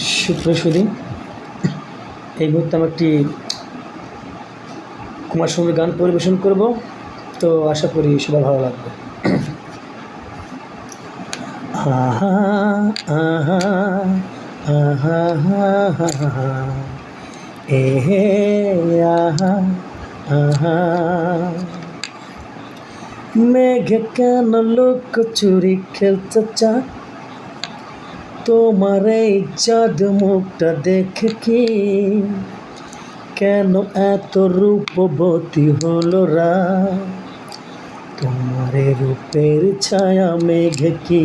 সুপ্রসূদি, এই মুহূর্তে আমি একটি কুমার শানুর গান পরিবেশন করব, তো আশা করি সবার ভালো লাগবে। আহা আহা আহা আহা এহে আহা আহা, মেঘে কেন লুকোচুরি খেলতে চায়, তোমার এই জাদু মুখটা দেখে কি কেন এত রূপবতী হলো রা, তোমার রূপের ছায়া মেঘে কি,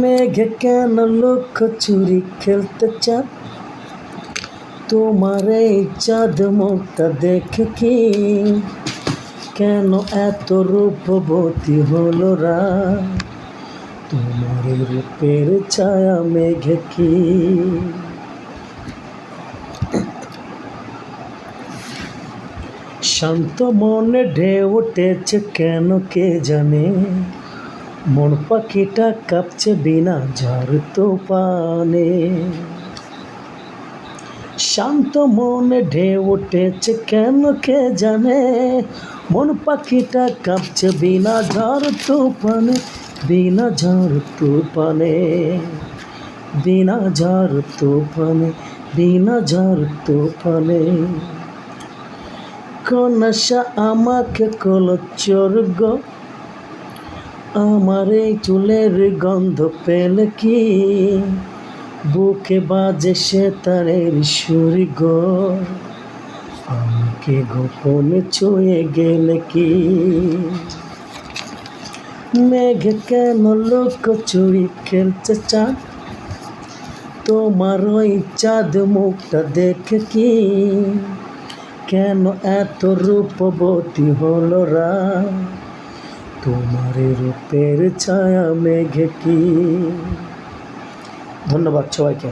মেঘে কেন লুকোচুরি খেলতে চায়, তোমার এই চাঁদ মুখটা দেখে কি কেন এত রূপবতী হলো রা, তোমার রূপের ছায়া মেঘে কি। শান্ত মনে ঢেউ উঠেছে কেন কে জানে, মন পাখিটা কাঁপছে বিনা ঝড় তুফানে। শান্ত মনে ঢেউ উঠেছে কেন কে জানে, মন পাখিটা কাঁপছে বিনা ঝড় তুফানে, বিনা ঝড় তুফানে, বিনা ঝড় তুফানে, বিনা ঝড় তুফানে। কোন আশা আমাকে কলো চোরগ, আমার এই চুলের গন্ধ পেলে কি বুকে বাজে সে তারের সুর গো, আমাকে গোপনে ছুঁয়ে গেলে কি, মেঘ কেন লুকোচুরি খেলতে চায়, তোমার ওই চাঁদ মুখটা দেখে কি কেন এত রূপবতী হলো রা, তোমার রূপের ছায়া মেঘে কি। ধন্যবাদ সবাইকে।